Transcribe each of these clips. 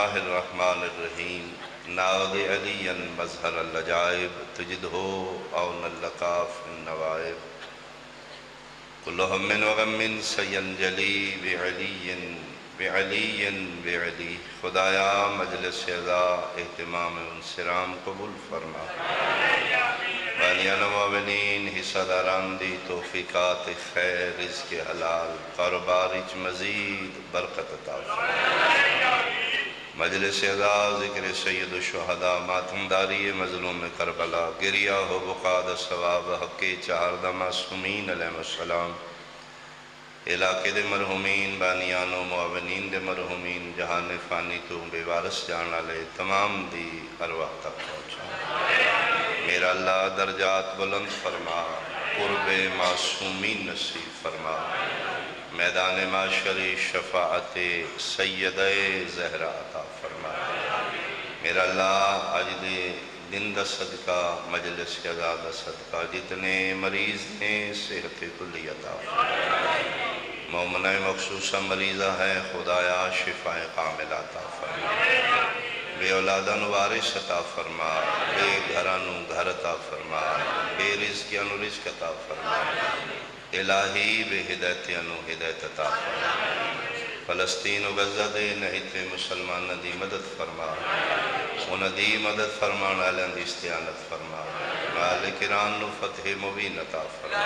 اللہ الرحمن الرحیم ناد علی مظہر العجائب تجد ہو اون اللقاف النوائب کل ہم وغم سینجلی بعلی خدایا مجلس عزا اہتمام انصرام قبول فرما بانیان معاونین حصہ داران دی توفیقات خیر رزق حلال کاروبار اچ مزید برکت عطا فرما مجلس عزا ذکر سید الشہداء ماتمداری مظلوم کربلا گریہ ہو بقاد ثواب حق چہاردہ معصومین علیہ السلام علاقے دے مرحومین بانیان و معاونین دے مرحومین جہان فانی تو بے وارث جانا لے تمام دی ارواح تک پہنچا میرا اللہ درجات بلند فرما قرب معصومین نصیب فرما میدان معاشری شفاعت سیدہ زہرا عطا فرما میرا اللہ آج دے دن دا صدقہ مجلس عزا دا صدقہ جتنے مریض نے صحت کلی عطا فرما مومنہ مخصوصہ مریضہ ہے خدایا شفا کامل عطا فرما بے اولادن وارث عطا فرما بے گھرانو گھر عطا فرما بے رزقیانو رزق عطا فرما الہی بے ہدایتیانو ہدایت عطا فرما فلسطین و غزہ دے نہیت مسلمان ندی مدد فرما ندی مدد فرمان علیہ دی استعانت فرما مالک ایران نو فتح مبین عطا فرما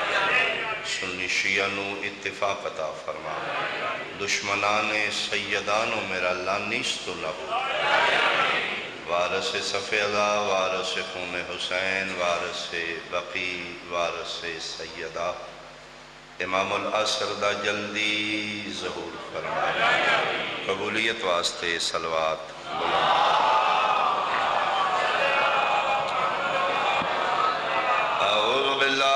سنی شیعہ نو اتفاق عطا فرما دشمنان سیدانو میرا اللہ نیست نہ ہو وارث صف عزا وارث خون حسین وارث بقی وارث سیدہ امام العصر دا جلدی ظہور فرما قبولیت واسطے صلوات بلند اعوذ باللہ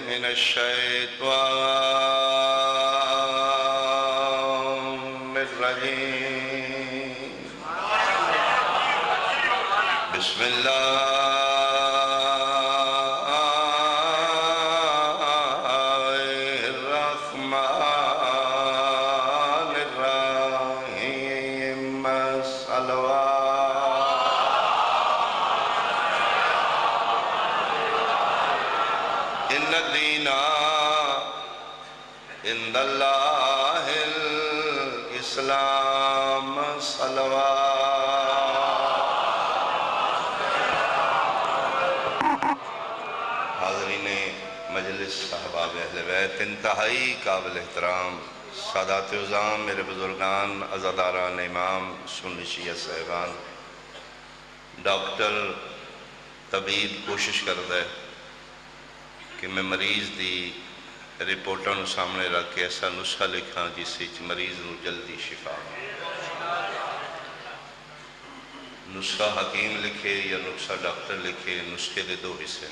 من الشیطان الرجیم بسم اللہ عند اللہ الاسلام صلوات حاضرین مجلس صحباب اہل بیت انتہائی قابل احترام سادات عظام میرے بزرگان عزاداران امام سنی شیعہ صاحبان ڈاکٹر طبیب کوشش کرتا ہے کہ میں مریض دی رپورٹاں نو سامنے رکھ کے ایسا نسخہ لکھاں جس سے مریض نو جلدی شفا نسخہ حکیم لکھے یا نسخہ ڈاکٹر لکھے نسخے دے دو حصے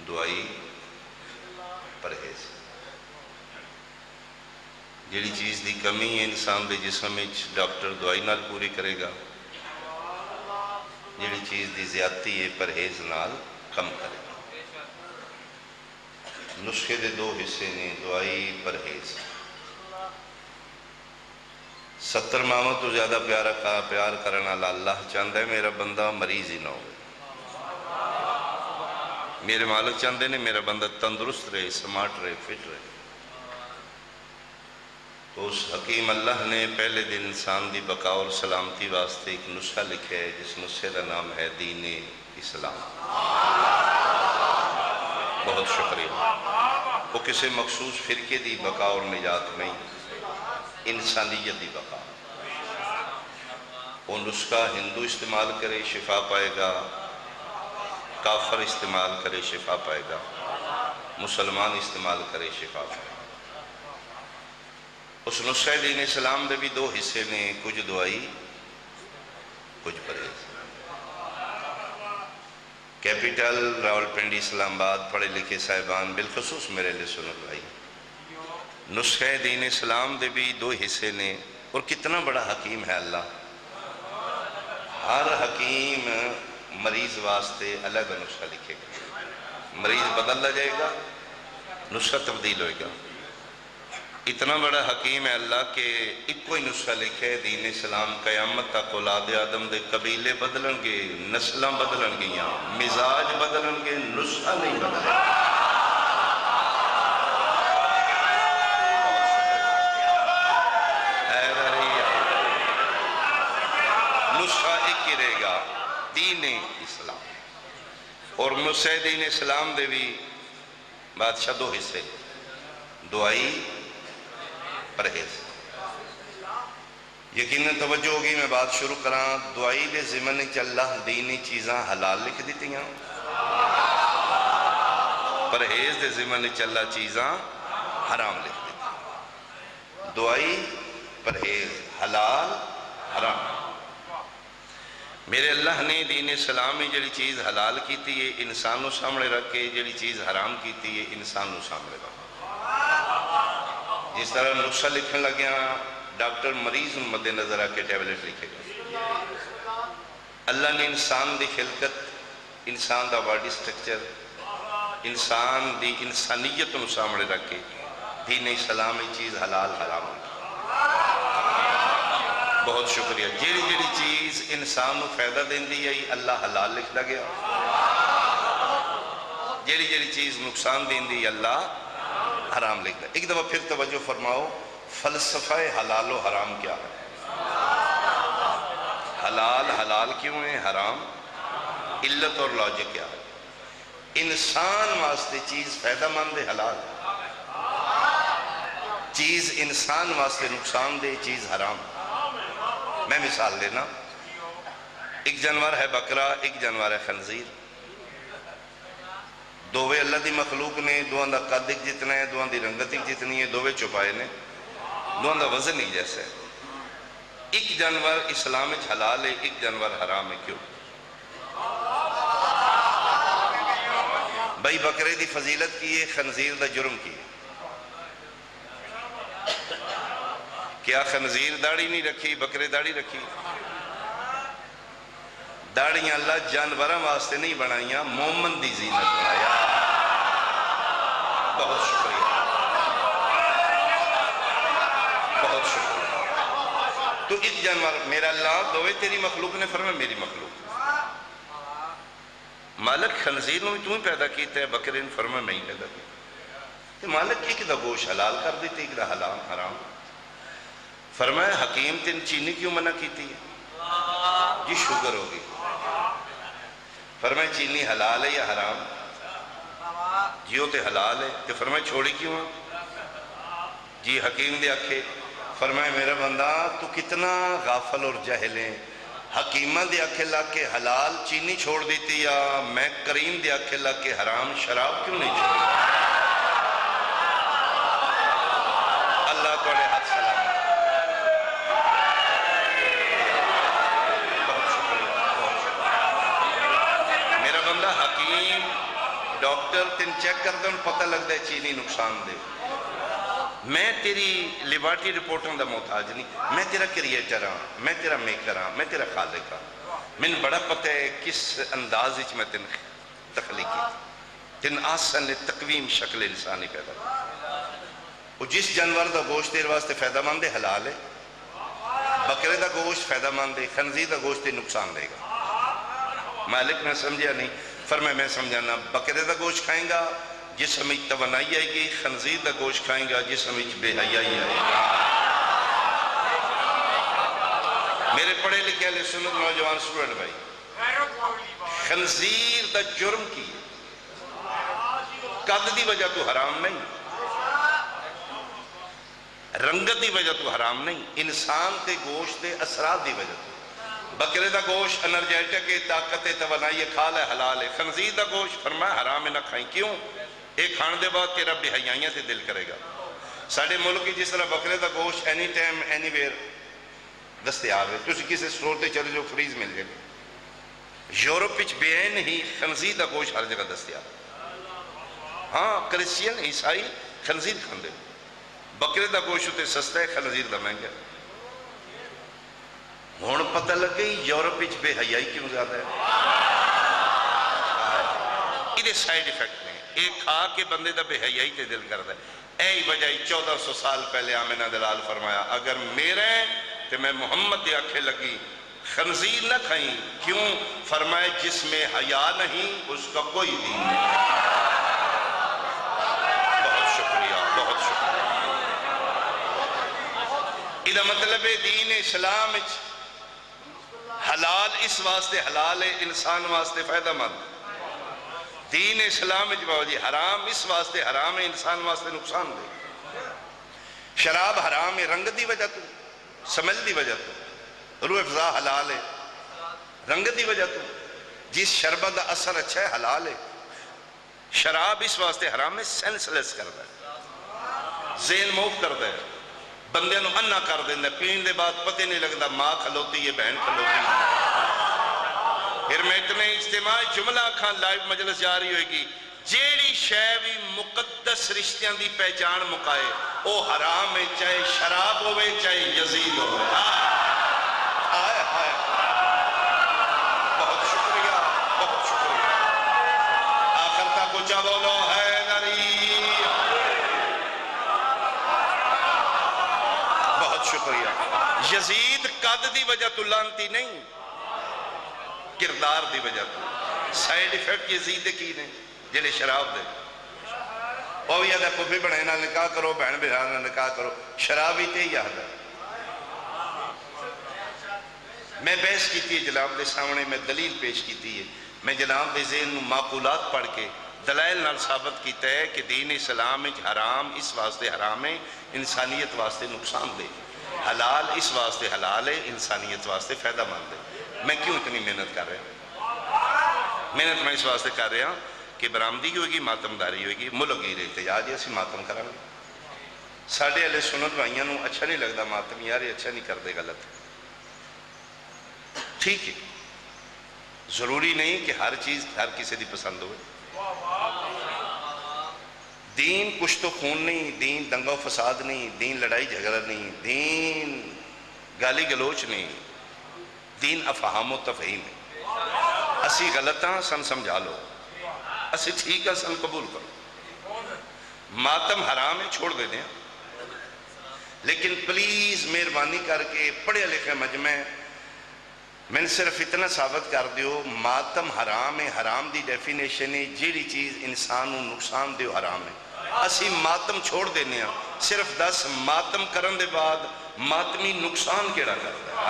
دعائی پرہیز جیڑی چیز دی کمی ہے انسان دے جسم میں ڈاکٹر دعائی نال پوری کرے گا جیڑی چیز دی زیادتی ہے پرہیز نال کم کرے گا نسخے دے دو حصے نے دعائی پرہیز 70 ماہوں تو زیادہ پیار کرنا اللہ چاہتا ہے میرا بندہ مریض ہی نہ ہو میرے مالک چاہتے ہیں میرا بندہ تندرست رہے سمارٹ رہے فٹ رہے تو اس حکیم اللہ نے پہلے دن انسان دی بقا اور سلامتی واسطے ایک نسخہ لکھا ہے جس نسخے کا نام ہے دین اسلام بہت شکریہ وہ کسی مخصوص فرقے دی بقا اور نجات نہیں انسانیت دی بقا وہ نسخہ ہندو استعمال کرے شفا پائے گا کافر استعمال کرے شفا پائے گا مسلمان استعمال کرے شفا پائے گا اس نسخہ دین اسلام دے بھی دو حصے نے کچھ دعائی کچھ پرہیز کیپیٹل راولپنڈی اسلام آباد پڑھے لکھے صاحبان بالخصوص میرے لئے سنو بھائی نسخہ دین اسلام دے بھی دو حصے نے اور کتنا بڑا حکیم ہے اللہ ہر حکیم مریض واسطے الگ نسخہ لکھے گا مریض بدل جائے گا نسخہ تبدیل ہوئے گا اتنا بڑا حکیم ہے اللہ کہ ایک کوئی نسخہ لکھے دین اسلام قیامت تک اولاد آدم دے قبیلے بدلن گے، نسلاں بدلن گیاں، مزاج بدلن گے، نسخہ نہیں بدلن گے۔ نسخہ ایک ہی رہے گا، دین اسلام۔ اور نسخہ دین اسلام دے بھی بادشاہ دو حصے، دعائی پرہیز۔ یقیناً توجہ ہوگی میں بات شروع کران، دعائی دے ضمن وچ اللہ دینی چیزاں حلال لکھ دیتی ہیں، پرہیز دے ضمن وچ اللہ چیزاں حرام لکھ دیتی ہیں۔ دعائی پرہیز حلال حرام۔ میرے اللہ نے دین اسلام میں جڑی چیز حلال کیتی ہے انسانوں سامنے رکھ کے، جڑی چیز حرام کیتی ہے انسانوں سامنے رکھ کے۔ جس طرح نسخہ لکھن لگیا ڈاکٹر مریض مد نظر آ کے ٹیبلٹ لکھے گا۔ اللہ نے انسان دی خلقت، انسان دا باڈی سٹرکچر، انسان دی انسانیت نو سامنے رکھ کے دین اسلام میں چیز حلال حرام ہے۔ بہت شکریہ۔ جیڑی جیڑی چیز انسان نو فائدہ دین دی ہے اللہ حلال لکھ گیا، جیڑی جیڑی چیز نقصان دین دی اللہ حرام لکھ دیا۔ ایک دفعہ پھر توجہ فرماؤ، فلسفہ حلال و حرام کیا ہے؟ حلال حلال کیوں ہے، حرام؟ علت اور لاجک کیا ہے؟ انسان واسطے چیز فائدہ مند ہے، حلال ہے۔ چیز انسان واسطے نقصان دے، چیز حرام۔ میں مثال لینا، ایک جانور ہے بکرا، ایک جانور ہے خنزیر۔ دووے اللہ دی مخلوق نے، دوہاں دا قد ایک جتنا ہے، دوہاں دی رنگت ایک جتنی ہے، دووے چھپائے نے، دوہاں دا وزن ایک جیسا ہے۔ ایک جانور اسلام میں حلال ہے، ایک جانور حرام ہے، کیوں؟ بھائی بکرے دی فضیلت کی ہے، خنزیر دا جرم کی ہے۔ کیا خنزیر داڑھی نہیں رکھی، بکرے داڑھی رکھی؟ داڑھیاں اللہ جانوراں واسطے نہیں بنائیاں، مومن دی زینت بنایا۔ بہت شکریہ، بہت شکریہ۔ تو ایک جانور، میرا اللہ دوے تیری مخلوق نے فرمایا میری مخلوق۔ مالک خنزیر نے تو ہی پیدا کیتا ہے، بکرے نے فرمایا میں ہی پیدا کیتا۔ کہ مالک ایک دا گوشت حلال کر دیتے، ایک دا حلال حرام۔ فرمایا حکیم تین چینی کیوں منع کیتی ہے؟ جی شوگر ہوگی۔ فرمایا چینی حلال ہے یا حرام؟ جی وہ تے حلال ہے۔ کہ فرمایا چھوڑی کیوں ہے؟ جی حکیم دے آکھے۔ فرمایا میرا بندہ تو کتنا غافل اور جاہل ہے، حکیمہ دے آکھے لگ کے حلال چینی چھوڑ دیتی یا میں کریم دے آکھے لگ کے حرام شراب کیوں نہیں چھوڑی؟ اللہ توڑے ہاتھ سلام۔ حکیم ڈاکٹر تین چیک کر دیں پتہ لگ دے چینی نقصان دے۔ میں تیری لیبارٹری رپورٹوں دا محتاج نہیں، میں تیرا کریٹر ہاں، میں تیرا میکر ہاں، میں تیرا خالق ہاں۔ میں بڑا پتہ ہے کس انداز وچ میں تین تخلیق کی، تین آسن تقویم شکل انسانی پیدا کی۔ وہ جس جانور دا گوشت تیرے واسطے فائدہ مند ہے حلال ہے، بکرے دا گوشت فائدہ مند ہے، خنزیر دا گوشت نقصان دے گا۔ مالک نے سمجھا نہیں، فرمایا میں سمجھانا، بکرے دا گوشت کھائیں گا جسم میں توانائی آئے گی، خنزیر دا گوشت کھائیں گا جسم میں بے حیائی آئے گا۔ میرے پڑھے لکھے اہل سنت نوجوان اسٹوڈنٹ بھائی، خنزیر دا جرم کی قد دی وجہ تو حرام نہیں، رنگت دی وجہ تو حرام نہیں، انسان تے گوشت دے اثرات دی وجہ تو۔ بکرے دا گوشت انرجیٹک ہے، طاقت توانائی کھال ہے، حلال ہے۔ خنزیر دا گوشت فرمایا حرام ہے نہ کھائیں، کیوں؟ ایک کھان دے بعد تیرا بے حیائیاں سے دل کرے گا۔ ساڑھے ملک کی جس طرح بکرے دا گوشت اینی ٹائم اینی ویر دستیاب ہے، تسی کسی سٹور تے چلے جو فریز مل جائے۔ یورپ وچ بے عین ہی خنزیر دا گوشت ہر جگہ دستیاب۔ ہاں کرسچین عیسائی خنزیر کھاندے، بکرے دا گوشت تے سستا ہے، خنزیر دا مہنگا ہے۔ ہون پتہ لگ گئی یورپ وچ بے حیائی کیوں زیادہ ہے۔ یہ سائیڈ ایفیکٹ نے، ایک کھا کے بندے دا بے حیائی تے دل کرتا ہے۔ یہی وجہ 1400 سال پہلے آمنہ دلال فرمایا اگر میرے تو میں محمد دے آنکھیں لگی خنزیر نہ کھائیں. کیوں؟ فرمائے جس میں حیا نہیں اس کا کوئی دین نہیں. بہت شکریہ، بہت شکریہ. یہ مطلب ہے دین اسلام حلال اس واسطے حلال ہے انسان واسطے فائدہ مند. دین اسلام جی حرام اس واسطے حرام ہے انسان واسطے نقصان دے. شراب حرام ہے رنگ دی وجہ تو، سمجھ دی وجہ تو. روح افزا حلال ہے رنگ دی وجہ تو. جس شربت دا اثر اچھا ہے حلال ہے. شراب اس واسطے حرام ہے سینس لیس کر دے، ذہن موف کر دے، بندے نو انا کر دے. پین دے بعد پتہ نہیں لگتا ماں کھلوتی ہے بہن کھلوتی ہے. پھر میں اتنے اجتماعی جملہ کھان لائیو مجلس جاری ہوئے گی جیڑی شیوی مقدس رشتیاں دی پہچان مکائے او حرام ہے، چاہے شراب ہوئے چاہے یزید ہوئے. آئے آئے بہت شکریہ، بہت شکریہ. آخر تک اچھا بولو حیدری. بہت شکریہ. یزید قد دی وجہ تو لانتی نہیں، کردار دی وجہ تو. سائیڈ ایفیکٹ یزید کی نے جلے شراب دے. وہ بھی یادہ کفی بڑھے نہ نکاح کرو، بہن بہار نہ نکاح کرو. شرابی تے یاد ہے. میں بحث کی تھی جناب دے سامنے، میں دلیل پیش کی تھی. میں جناب دے ذہن معقولات پڑھ کے دلائل نال ثابت کیتا ہے کہ دین اسلام حرام اس واسطے حرام ہے انسانیت واسطے نقصان دے. حلال اس واسطے حلال ہے انسانیت واسطے فائدہ مند ہے. میں کیوں اتنی محنت کر رہا ہوں؟ محنت میں اس واسطے کر رہا ہوں کہ برآمدی ہوئے گی، ماتمداری ہوئے گی، ملک گی احتجاج ہے، اسی ماتم کریں گے. ساڑھے اہل سنت بھائیاں نو اچھا نہیں لگتا ماتم، یار یہ اچھا نہیں کر دے، غلط. ٹھیک ہے، ضروری نہیں کہ ہر چیز ہر کسی دی پسند ہوئے. دین کچھ تو خون نہیں، دین دنگا و فساد نہیں، دین لڑائی جھگڑا نہیں، دین گالی گلوچ نہیں، دین افہام و تفہیم ہے. اسی غلطاں سن سمجھا لو، اسی ٹھیک ہے سن قبول کرو. ماتم حرام ہے چھوڑ دے دیں، لیکن پلیز مہربانی کر کے پڑھے لکھے مجمع میں نے صرف اتنا ثابت کر دیو ماتم حرام ہے. حرام دی ڈیفینیشن ہے جیڑی چیز انسان نقصان دیو حرام ہے. اسی ماتم چھوڑ دینے ہیں. صرف 10 ماتم کرن دے بعد ماتمی نقصان کیڑا کرتا ہے.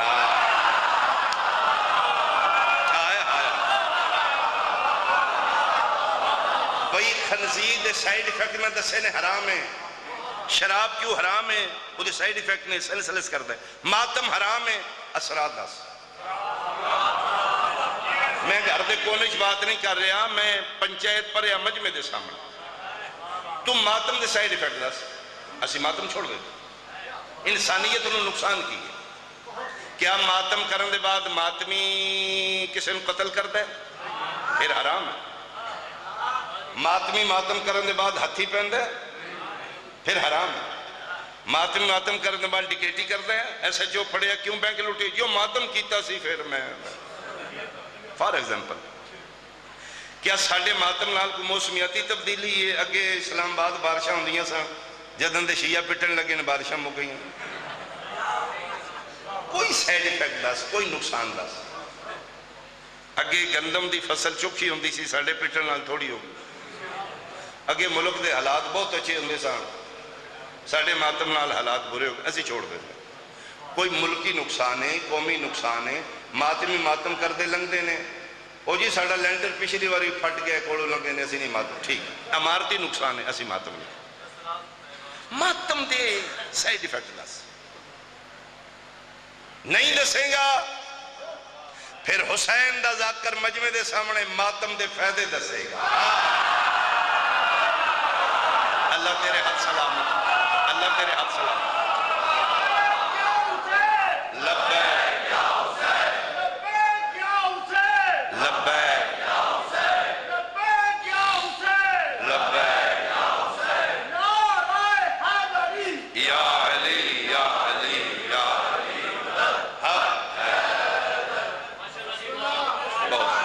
بھئی خنزیر دے سائیڈ ایفیکٹ میں دسے نے حرام ہے. شراب کیوں حرام ہے؟ وہ دے سائیڈ ایفیکٹ نے سلسلس کر دے. ماتم حرام ہے، اثرات 10. میں گھر دے کونج بات نہیں کر رہا، میں پنچایت پر یا مجمع دے سامنے. تم ماتم دے سائیڈ ایفیکٹ 10، اسی ماتم چھوڑ دے. انسانیت انہوں نقصان کی ہے. کیا ماتم کرن دے بعد ماتمی کسی نے قتل کر دے؟ پھر حرام ہے. ماتمی ماتم کرن دے بعد ہتھی پہن دے؟ پھر حرام ہے. ماتم کرن دے بعد ڈکیٹی کر دے؟ ایسا جو پڑھیا کیوں بینک لوٹی؟ جو ماتم کیتا سی پھر میں فار ایگزامپل. کیا ساڑھے ماتم نال کو موسمیاتی تبدیلی ہے؟ اگے اسلام آباد بارشاں ہوندیاں سا، جدن دے شیعہ پٹن لگے نے بارشاں مک گئیں. کوئی سائیڈ ایفیکٹ 10، کوئی نقصان 10. اگے گندم دی فصل چوکھی ہوندی سی، ساڑھے پٹن نال تھوڑی ہو. اگے ملک دے حالات بہت اچھے ہوندے سان، ساڑھے ماتم نال حالات برے ہو گئے، ایسے چھوڑ دے. کوئی ملکی نقصان ہے، قومی نقصان ہے. ماتمی ماتم کر دے لنگ دینے. او جی ساڑھا لینٹر پچھلی واری پھٹ گیا کوڑو لنگے نے، اسی نہیں ماتم. ٹھیک ہے، امارتی نقصان ہے، اسی ماتم نہیں. ماتم دے سائیڈ ایفیکٹ 10 نہیں دسیں گا. پھر حسین دا ذاکر مجمع دے سامنے ماتم دے فائدے دسے گا. اللہ تیرے حد سلامت، اللہ تیرے حد سلامت. لبیک یا حسین، لبیک یا حسین، لبیک یا حسین، لبیک یا حسین، لبیک یا حسین. نعرہ حیدری یا علی یا علی یا علی حق حیدر. بہت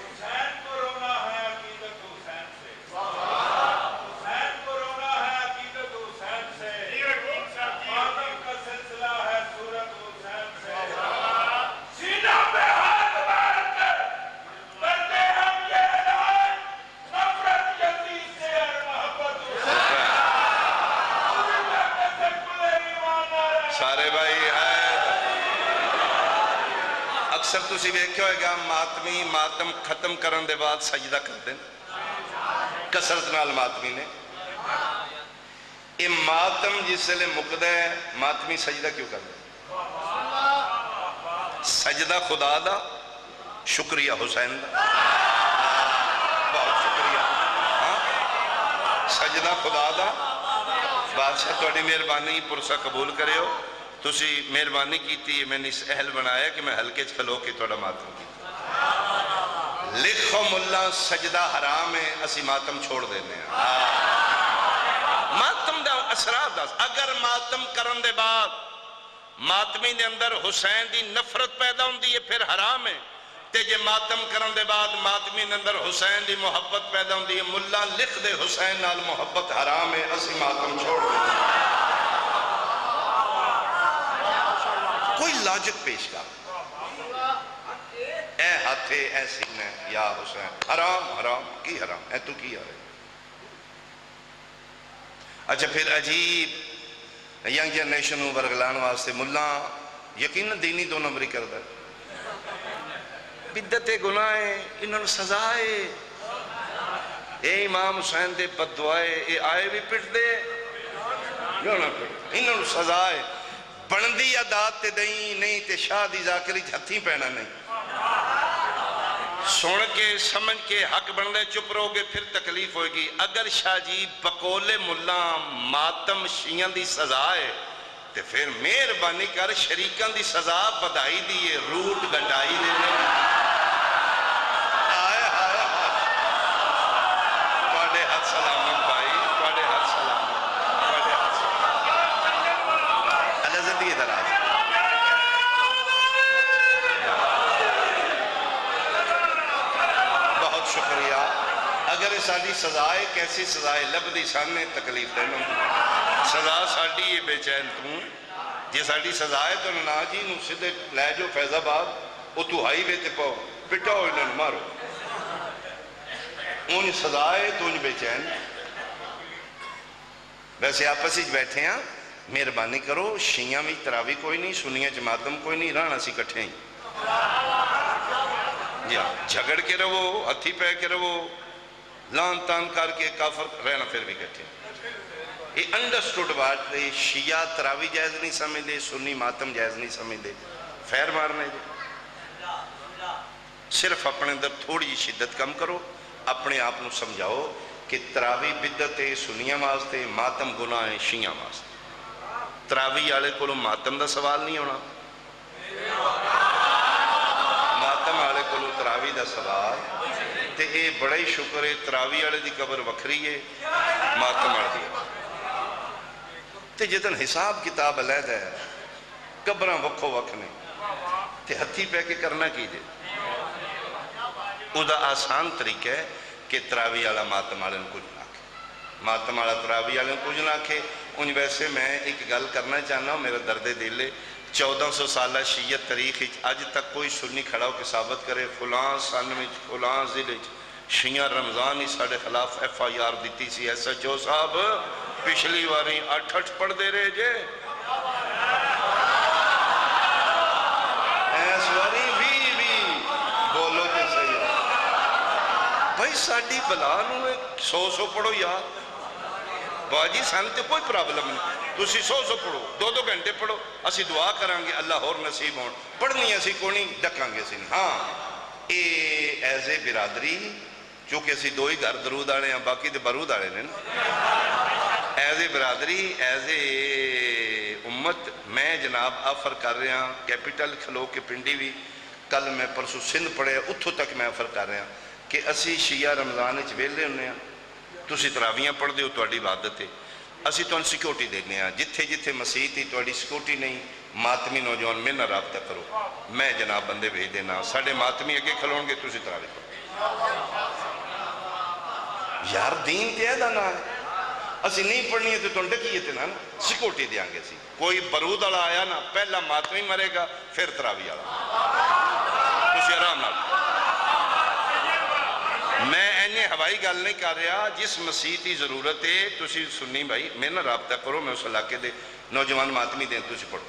حسین کو رونا ہے عقیدت حسین سے. اکثر تسی ویکھیا ہوئے گا ماتمی ماتم ختم کرن دے بعد سجدہ کر دیں کثرت نال ماتمی نے یہ ماتم جس لئے مقدہ ہے ماتمی سجدہ کیوں کر دیں سجدہ خدا دا شکریہ حسین دا بہت شکریہ سجدہ خدا دا بادشاہ توڑی مہربانی پرسہ قبول کرے ہو تسی مہربانی کی تھی میں نے اس اہل بنایا کہ میں ہلکے چلو کے توڑا ماتم کی لکھو ملا سجدہ حرام ہے اسی ماتم چھوڑ دینے ہیں ماتم دا اثرات دا اگر ماتم کرن دے بعد ماتمی دے اندر حسین دی نفرت پیدا ہوں دی یہ پھر حرام ہے تے جے ماتم کرن دے بعد ماتمی دے اندر حسین دی محبت پیدا ہوں دی یہ ملا لکھ دے حسین نال محبت حرام ہے اسی ماتم چھوڑ دینے کوئی لاجک پیش کر اے ہاتھے اے سینے یا حسین حرام حرام کی حرام اے تو کی آئے اچھا پھر عجیب ینگ جنریشن ورگلان واسطے ملا یقین دینی دو نمبری کر دے بدت گناہ انہوں سزائے اے امام حسین دے بدوائے اے آئے بھی پٹ دے انہوں سزائے بندی عداد تے دیں نہیں تے شاہ دی ذاکری ہتھی پہنا نہیں سن کے سمجھ کے حق بندے چپ رو گے پھر تکلیف ہوئے گی اگر شاہ جی بقول ملا ماتم شیعہ دی سزا ہے تے پھر مہربانی کر شریکان دی سزا بدائی دیئے روٹ گنڈائی دینے آئے آئے توڑے حد سلامت بھائی توڑے حد سلامت توڑے حد سلامت اللہ زندگی در آج بہت شکریہ اگر ساڑی سزائے کیسی سزائے لب دی سامنے تکلیف دینا سزا ساڑی یہ بے چین توں جی ساڑی سزائے تو نا جی نو سدھے لے جو فیض آباد او تو ہائی بے تے پاؤ پٹاؤ انہوں مارو ان سزائے تو ان بے چین ویسے آپس ہی بیٹھے ہیں مہربانی کرو شیعہ میں تراوی کوئی نہیں سنیہ جماعتم کوئی نہیں رانا سی کٹھے ہیں جھگڑ کے رہو ہتھی پہ کے رہو لان تان کر کے کافر رہنا پھر بھی کٹھے یہ انڈرسٹوڈ بات ہے شیعہ تراوی جائز نہیں سمجھ دے سنی ماتم جائز نہیں سمجھ دے فیر مارنے دے صرف اپنے اندر تھوڑی شدت کم کرو اپنے آپ نو سمجھاؤ کہ تراوی بدت ہے سنیہ واسطے ماتم گناہ ہے شیعہ واسطے تراوی آلے کو ماتم دا سوال نہیں ہونا ماتم آلے کو تراوی دا سوال تے اے بڑا ہی شکر ہے تراوی آلے دی قبر وکھری ہے ماتم آلے دی تے جتن حساب کتاب علیحدہ ہے قبران وکھو وکھنے تے ہتھی پہ کے کرنا کی دے او دا آسان طریقہ ہے کہ تراوی آلہ ماتم آلے کچھ نہ کھے ماتم آلہ تراوی آلے کچھ نہ کھے ان ویسے میں ایک گل کرنا چاہنا ہوں میرا درد دل 1400 سالہ شیعت تاریخ آج تک کوئی سنی کھڑا ہو کے ثابت کرے فلان سن میں فلان ضلع شیعہ رمضان ہی ساڑھے خلاف ایف آئی آر دیتی سی ایس ایچ او صاحب پچھلی واری 8 پڑھ دے رہے جے ایس واری بھی بولو تے صحیح بھائی ساڑھی بلانوں میں 100 پڑھو یار باجی سانتے کوئی پرابلم نہیں تو اسی 100 پڑھو 2 گھنٹے پڑھو اسی دعا کرانگے اللہ اور نصیب ہون پڑھنی اسی کونی ڈکانگے سی ہاں اے ایزے برادری چونکہ اسی 2 ہی گھر درود آنے ہیں باقی دے برود آنے ہیں ایزے برادری ایزے امت میں جناب آفر کر رہے ہیں کیپیٹل کھلو کے پنڈی بھی کل میں پرسو سندھ پڑھے اتھو تک میں آفر کر رہے ہیں کہ اسی شیعہ رمضان اچھ ویلے ہونے ہیں تسی تراویاں پڑھ دے ہو توڑی عبادت ہے اسی تو ان سیکیورٹی دیکھنے ہیں جتھے جتھے مسیح تھی توڑی سیکیورٹی نہیں ماتمی نوجوان میں نہ رابطہ کرو میں جناب بندے بھیج دینا ساڑھے ماتمی اگے کھلون گے تسی تراوی پڑھ یار دین تے ہے نا اسی نہیں پڑھنی ہے تو ڈکیے تے نا سیکیورٹی دیاں گے سی کوئی برود والا آیا نا پہلا ماتمی مرے گا پھر تراوی والا تسی آرام نہ میں اینے ہوائی گل نہیں کر رہا جس مسیح کی ضرورت ہے تسی سنی بھائی میں نہ رابطہ کرو میں اس علاقے دے نوجوان ماتمی دیں تسی پڑھو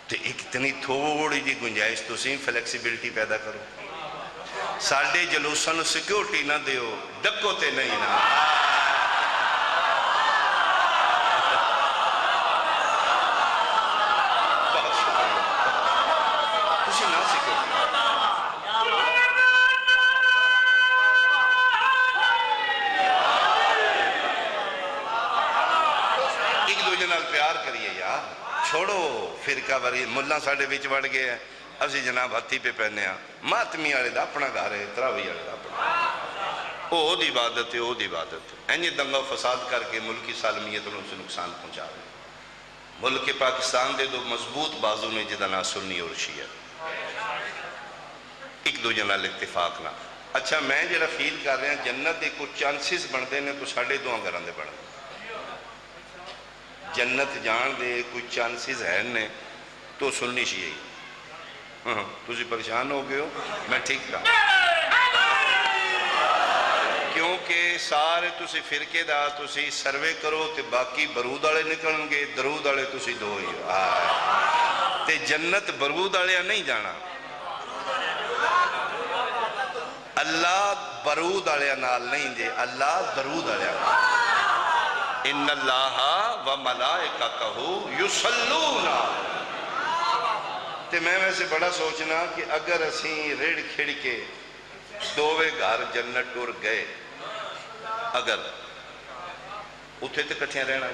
تو اتنی تھوڑی جی گنجائش تسی فلیکسیبلٹی پیدا کرو. ساڈے جلوساں نوں سیکیورٹی نہ دیو، ڈکو تے نہیں نا. بہت شکریہ. تسی نہ سیکھو. ایک دوجے نال پیار کریے یار. چھوڑو فرقہ واری. ملہ ساڑھے بیچ بڑھ گئے ہیں، اسی جناب ہتھی پہ پہنے ہیں. ماتمی آلے دا اپنا گھر ہے، تراوی آلے دا اپنا. او دی عبادت ہے، او دی عبادت ہے. اینی دنگا فساد کر کے ملکی سالمیت انہوں سے نقصان پہنچا رہے. ملک پاکستان دے دو مضبوط بازو نے جدہ نہ سنی اور شیعہ. ایک دو جنال اتفاق نہ. اچھا میں جڑا فیل کر رہے ہیں جنت دے کچھ چانسز بن دے نے تو ساڑھے دو گھران دے بن دے. جنت جان دے کچھ چانسز ہیں نے تو سننی شیعہ ہی. تجھے پریشان ہو گئے ہو، میں ٹھیک کہا. کیونکہ سارے تسی فرقے دا تسی سروے کرو تے باقی برود آلے نکلن گے، درود آلے تسی دو ہی ہو. تے جنت برود آلے نہیں جانا. اللہ برود آلے نال نہیں دے، اللہ درود آلے نال. ان اللہ و ملائکتہ یصلون. تے میں ویسے بڑا سوچنا کہ اگر اسیں ریڑ کھڑ کے دووے گھر جنت ٹور گئے، اگر اتھے تے کٹھیاں رہنا ہے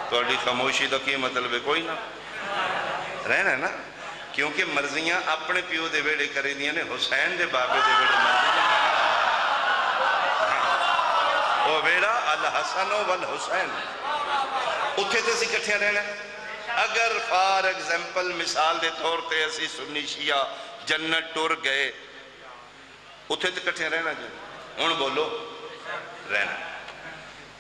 تو اڈی خاموشی دا کی مطلب ہے کوئی نہ رہنا ہے نا. کیونکہ مرضیاں اپنے پیو دے ویڑے کرے دیا نے، حسین دے بابے دے ویڑے مرضیاں. وہ ویڑا الحسن والحسین اتھے تے سی کٹھیاں رہنا ہے. اگر فار ایگزامپل مثال دے طور تے اسی سنی شیعہ جنت ٹور گئے، اتھے تے کٹھیاں رہنا جو ان بولو رہنا.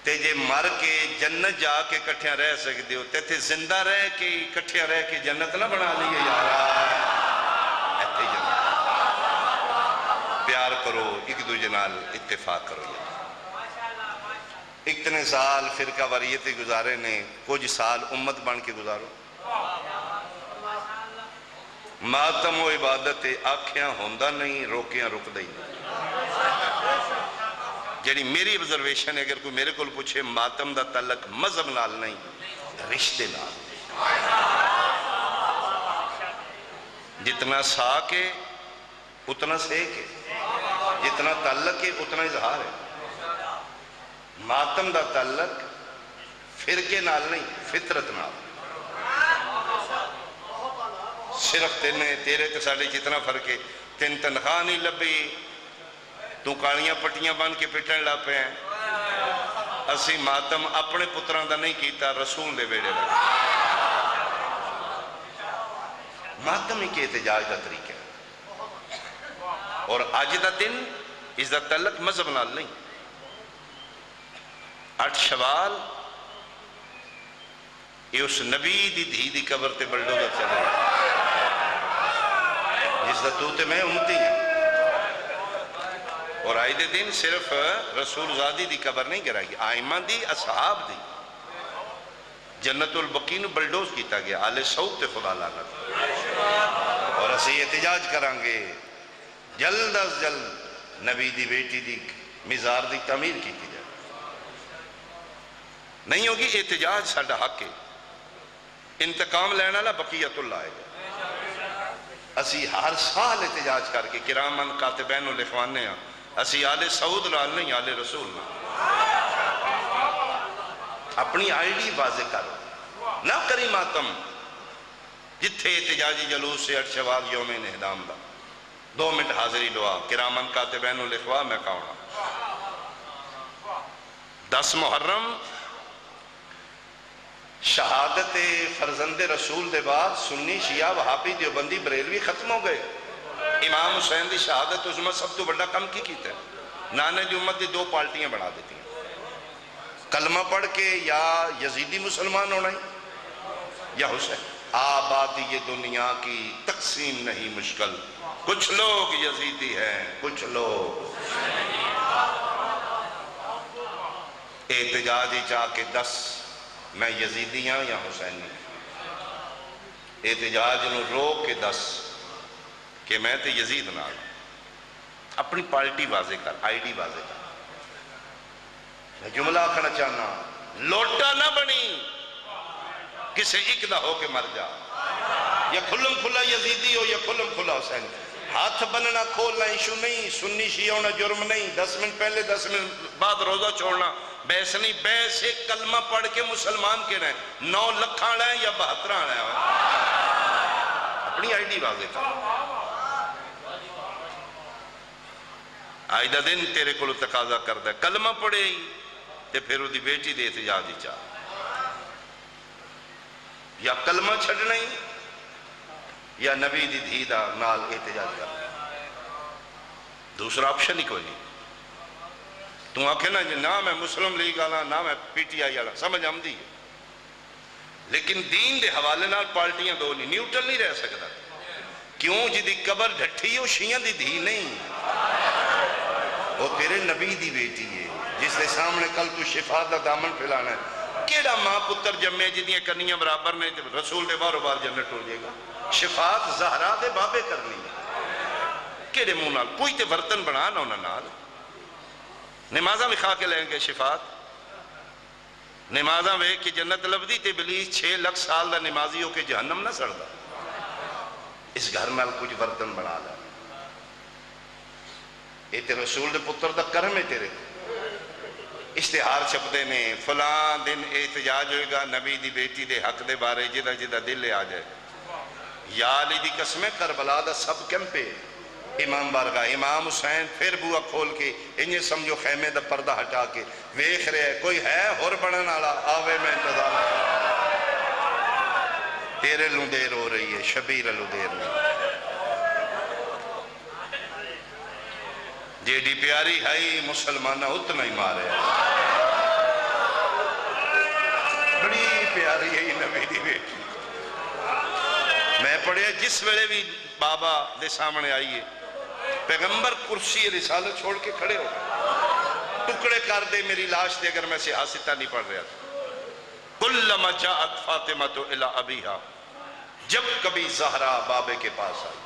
تے جے مر کے جنت جا کے کٹھیاں رہ سکتے ہو تے زندہ رہ کے کٹھیاں رہ کے جنت نہ بنا لیے یارا. ایتے جنت پیار کرو، ایک دو جنال اتفاق کرو. اتنے سال فرقہ واریتی گزارے نے، کچھ سال امت بن کے گزارو. ماتم و عبادت آکھیاں ہوندہ نہیں، روکیاں رک دئی نہیں. جیڑی میری observation ہے، اگر کوئی میرے کول پوچھے ماتم دا تعلق مذہب نال نہیں، رشتے نال. جتنا ساک ہے اتنا سیک ہے، جتنا تعلق ہے اتنا اظہار ہے. ماتم دا تعلق فرقے نال نہیں، فطرت نال. صرف تیرے تے ساڑھے جتنا فرق ہے، تین تنخواہ نہیں لبی تو کالیاں پٹیاں بن کے پٹن لا پہ ہیں. اسی ماتم اپنے پتران دا نہیں کیتا، رسول دے بیڑے لگا. ماتم ہی کے احتجاج دا طریقہ ہے. اور آج دا دن اس دا تعلق مذہب نال نہیں. 8 شوال یہ اس نبی دی دھی دی قبر تے بلڈوزر چلے جس دا تو تے میں امتی ہیں. اور آئی دے دن صرف رسول زادی دی قبر نہیں گرا گی، آئمہ دی، اصحاب دی. جنت البقین بلڈوز کیتا گیا، آل سعود تے خدا لعنت. اور اسی احتجاج کریں گے جلد از جلد نبی دی بیٹی دی مزار دی تعمیر کی جائے. نہیں ہوگی احتجاج ساڑھا حق ہے. انتقام لینا لا بقیت اللہ ہے. اسی ہر سال احتجاج کر کے کرامن کاتبین و لخوانے ہیں. اسی آل سعود لال نہیں، آل رسول نہ. اپنی آئی ڈی واضح کرو، نہ کری ماتم. جتھے احتجاجی جلوس سے 8 شوال یوم انہدام دا 2 منٹ حاضری دعا کرامن کاتبین و لخوا میں کہوں. 10 محرم شہادت فرزند رسول دے بعد سنی شیعہ وہابی دیوبندی بریلوی ختم ہو گئے. امام حسین دی شہادت اس میں سب تو بڑا کم کی کیتا ہے. نانے دی امت دی 2 پارٹیاں بنا دیتی ہیں. کلمہ پڑھ کے یا یزیدی مسلمان ہونا ہی یا حسین. آبادی یہ دنیا کی تقسیم نہیں مشکل، کچھ لوگ یزیدی ہیں کچھ لوگ. احتجاجی چاہ کے 10 میں یزیدی ہاں یا حسینی؟ احتجاج نو روک کے دس کہ میں تے یزید نال، اپنی پارٹی واضح کر، آئی ڈی واضح کر۔ میں جملہ آکھنا چاہنا، لوٹا نہ بنی کسے ایک نہ ہو کے مر جا، یا کھلم کھلا یزیدی ہو یا کھلم کھلا حسین۔ ہاتھ بننا کھولنا ایشو نہیں، سنی شیعہ ہونا جرم نہیں، 10 منٹ پہلے 10 منٹ بعد روزہ چھوڑنا بیس نہیں۔ بیس ایک کلمہ پڑھ کے مسلمان کے رہے 9 لکھاں رہے یا 72 رہے ہیں، اپنی آئی ڈی واضح کر۔ آئیدہ دن تیرے کو تقاضا کردہ کلمہ پڑھے ہی تے پھر وہ دی بیٹی دے احتجاج ہی چاہ، یا کلمہ چھڑنا ہی یا نبی دی دھی دا نال احتجاج کر، دوسرا آپشن ہی کوئی نہیں۔ تو آکھے نا جی نہ میں مسلم لیگ آلا نہ میں پی ٹی آئی آلا، سمجھ ہم دی ہے، لیکن دین دے حوالے نال پارٹیاں دو نہیں، نیوٹرل نہیں رہ سکتا۔ کیوں؟ جی دی قبر ڈھٹھی ہو شیعہ دی دھی نہیں، وہ تیرے نبی دی بیٹی ہے جس کے سامنے کل تو شفاعت دا دامن پھیلانا ہے۔ کیڑا ماں پتر جمعے جدیاں کنیاں برابر نے رسول دے بارو بار جنت ہو جائے گا؟ شفاعت زہرا دے بابے کرنی ہے، کیڑے منہ نال؟ کوئی تے برتن بنا نہ انہاں نال، نمازاں بھی کھا کے لیں گے شفاعت، نمازاں وے کہ جنت لبدی تے ابلیس 6 لکھ سال دا نمازی ہو کے جہنم نہ سڑدا۔ اس گھر نال کچھ برتن بنا لے، یہ تے رسول دے پتر دا کرم ہے تیرے کو۔ اشتہار چھپتے نے فلاں دن احتجاج ہوئے گا نبی دی بیٹی دے حق دے بارے، جدہ جدہ دل لے آ جائے۔ یا علی دی قسمیں کربلا دا سب کیمپے امام بارگاہ امام حسین پھر بوا کھول کے انہیں سمجھو خیمے دا پردہ ہٹا کے ویکھ رہے کوئی ہے ہور بڑھن آلا آوے میں انتظار تیرے لوں دیر ہو رہی ہے، شبیر لوں دیر نہیں۔ جیڑی پیاری ہے مسلمانہ اتنا ہی مارے، بڑی پیاری ہے نبی دی بیٹی۔ میں پڑھے جس ویلے بھی بابا دے سامنے آئیے پیغمبر کرسی رسالت چھوڑ کے کھڑے ہو گئے، ٹکڑے کر دے میری لاش دے اگر میں سیاستہ نہیں پڑھ رہا تھا۔ کلما جاءت فاطمہ الی ابیہا، جب کبھی زہرا بابے کے پاس آئی،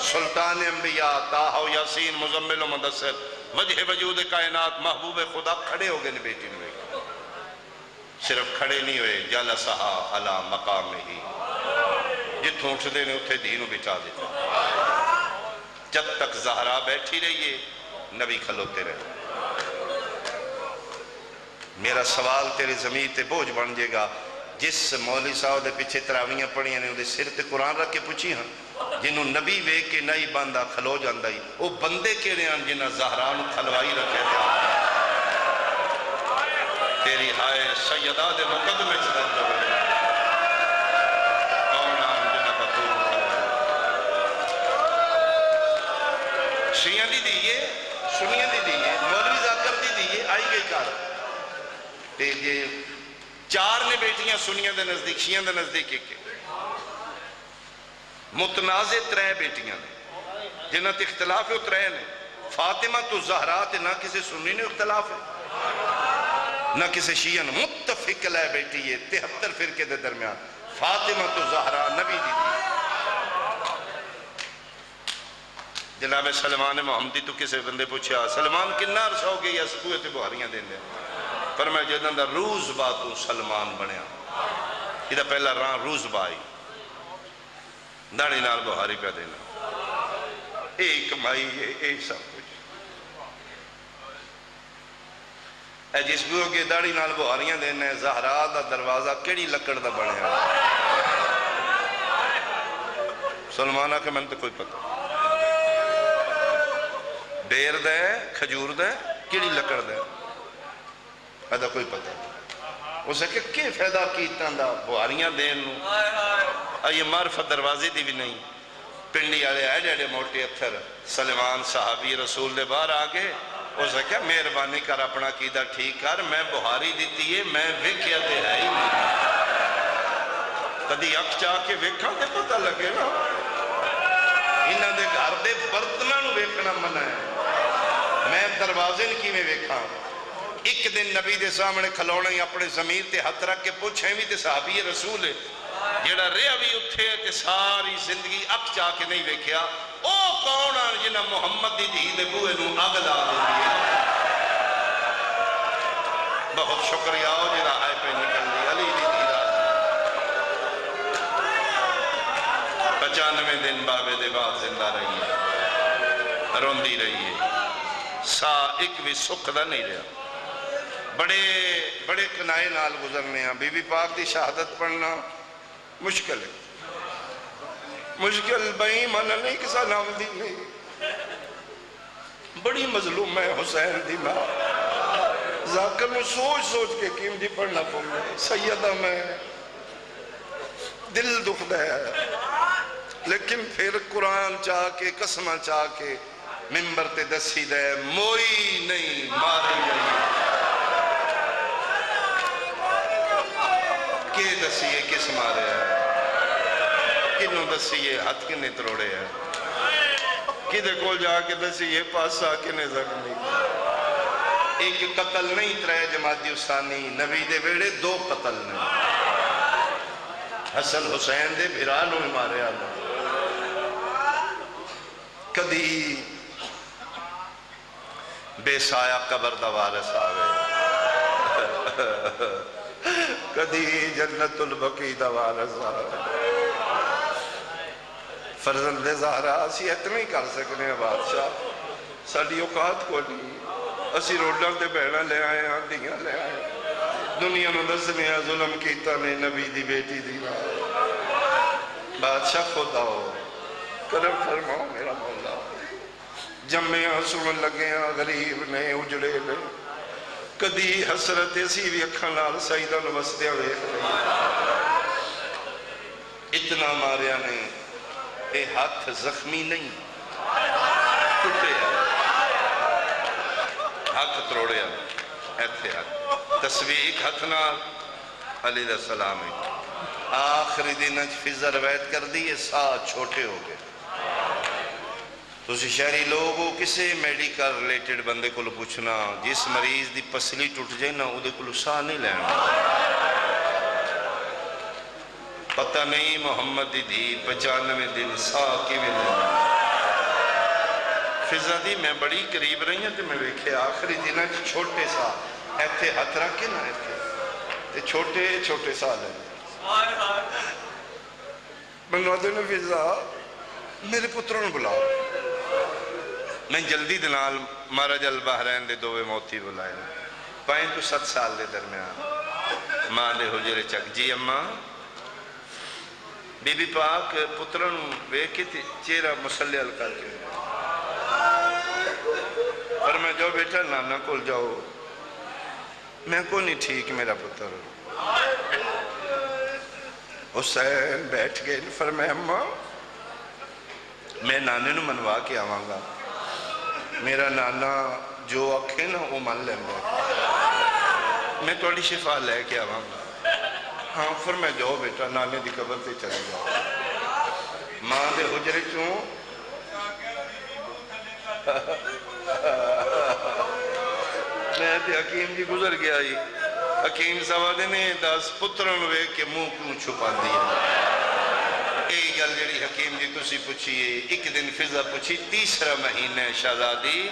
سلطان انبیاء طٰہٰ و یاسین مزمل و مدثر وجہ وجود کائنات محبوب خدا کھڑے ہو گئے نے بیٹی نے بیٹی، صرف کھڑے نہیں ہوئے، جلسہا علی مقام ہی، جتوں اٹھ دے نے اتھے دینوں بچا دیتا۔ جب تک زہرا بیٹھی رہیے نبی کھلوتے رہے۔ میرا سوال تیرے ضمیر تے بوجھ بن جے گا، جس مولوی صاحب دے پیچھے تراویاں پڑھیاں نے دے سر تے قرآن رکھ کے پوچھی ہاں، جنہوں نبی وے کے نہیں باندھا کھلو جاندہ ہی، وہ بندے کیڑے ہیں جنہاں زہران کھلوائی رکھے تھے۔ تیری ہائے سیدہ دے مقدمے چلن جاوے، کون آن جنہاں کا تو شیعہ دی دیئے، سنیہ دی دیئے، مولوی ذاکر دی دیئے، آئی گئی کار تے یہ 4 نے بیٹیاں سنیہ دے نزدیک، شیعہ دے نزدیک ایک متنازع 3 بیٹیاں نے جنہاں تے اختلاف ہے 3 نے، فاطمہ تو زہرا تے نہ کسی سنی نے اختلاف ہے نہ کسی شیعہ نے، متفق لے بیٹی ہے 73 فرقے دے درمیان، فاطمہ تو زہرا نبی دی دی۔ جناب سلمان محمدی تو کسی بندے پوچھا سلمان کننا عرصہ ہو گئی یا سکویت بہاریاں دیں دیں، پر میں جدہ دا روز باتوں سلمان بنیا، یہ دا پہلا ران روز بائی داڑی نال بہاری پہ دینا، ایک مائی ہے ایک سب کچھ، اے جس بھی ہو گئے داڑی نال بہاریاں دینا ہے، زہرا دا دروازہ کیڑی لکڑ دا بڑھیا سلمانہ کے من تو کوئی پتہ بیر دے کھجور دے کیڑی لکڑ دے ایدہ کوئی پتہ نہیں، اسے کہ فیدہ کیتاں دا بہاریاں دین نو آئیے معرفت دروازے دی بھی نہیں، پنڈی آلے آئے جڑے موٹے اتھر سلمان صحابی رسول دے باہر آگے، اسے کہا مہربانی کر اپنا قیدہ ٹھیک کر، میں بہاری دیتی ہے میں ویکھیا تے ہے ہی نہیں، کدی اک چاہ کے ویکھاں تے پتہ لگے نا، انہاں دے گھر دے برتناں نو ویکھنا منع ہے، میں دروازے کی میں ویکھاں ایک دن نبی دے سامنے کھلونا ہی اپنے ضمیر تے ہاتھ رکھ کے پوچھیں بھی تے صحابی رسول ہے جیڑا رہا بھی اتھے تے ساری زندگی اک جا کے نہیں ویکھیا او کون آن جنہ محمد دی دھی دے بوئے نو اگ لا دے بہت شکریہ ہو جیڑا آئے پہ نکل دی علی دی دھی راج 95 دن بابے دے بعد زندہ رہی ہے روندی رہی ہے سا ایک بھی سکھ دا نہیں رہا بڑے کنائے نال گزرنے ہیں بی بی پاک دی شہادت پڑھنا مشکل ہے مشکل بھئی مانا نہیں کسا نام دی نہیں بڑی مظلوم ہے حسین دی ماں ذاکر میں سوچ کے کیم دی پڑھنا پڑھنا سیدہ میں دل دکھ دے لیکن پھر قرآن چاہ کے قسمہ چاہ کے ممبر تے دسی دے موئی نہیں ماری نہیں کہ دسیے کس مارے ہے کنوں دسیے ہاتھ کنے تروڑے ہے کدے کول جا کے دسیے پاسا کنے زخمی ایک قتل نہیں ترے جماعتی اسانی نبی دے ویڑے 2 قتل نہیں حسن حسین دے بھرانوں میں مارے آلہ کدی بے سایہ قبر دا وارث آوے کدی جنت البقی دا وارث آوے فرزند زہرا اسی اتنی کر سکنے ہیں بادشاہ ساڑھی اوقات کو نہیں اسی روڈاں تے بہنا لے آئے ہیں دیاں لے آئے ہیں دنیا میں دسنے ہیں ظلم کیتا نے نبی دی بیٹی دی بادشاہ خدا ہو کرم فرماؤ میرا مولا جمعے سنن لگے ہیں غریب نے اجڑے نے کدی حسرت اسی بھی اکھان لال سیدہ نوستیا ویخ رہی اتنا ماریا نہیں اے ہاتھ زخمی نہیں ٹوٹے ہاتھ تروڑے ایتھے ہاتھ تصویق ہاتھ نال علیہ السلام آخری دن فضا روایت کر دیئے ساتھ چھوٹے ہو گئے تو اسی شہری لوگوں کسے میڈیکل ریلیٹڈ بندے کو پوچھنا جس مریض دی پسلی ٹوٹ جائے نا وہ کو ساہ نہیں لینا پتہ نہیں محمد دی 95 دن ساہ کی بھی لینا فضا دی میں بڑی قریب رہی ہیں تو میں ویکھے آخری دن چھوٹے سا ایتھے ہاتھ رکھ کے نا ایتھے چھوٹے سا لیں بنوادے نے فضا میرے پتروں بلاؤ میں جلدی دنال مارج البحرین دے دوے موتی بلائے پائیں تو 7 سال دے درمیان ماں دے حجر چک جی اممہ بی بی پاک پترن ویکھے تھی چیرہ مسلح کر کے اور میں جو بیٹا نانا کول جاؤ میں کو نہیں ٹھیک میرا پتر حسین بیٹھ گئے فرمائے اممہ میں نانے نو منوا کے آواں گا میرا نانا جو اکھے نا وہ من لیں گا میں توڑی شفا لے کے آواں گا ہاں فرمائے جاؤ بیٹا نانے دی قبر تے چلے جاؤ ماں دے حجرے چوں میں تے حکیم جی گزر گیا ہی حکیم سوادے نے 10 پتروں ہوئے کہ منہ کیوں چھپا دیا ایک گل جڑی حکیم جی تسی پوچھئے ایک دن فضا پوچھی 3 مہینہ شہزادی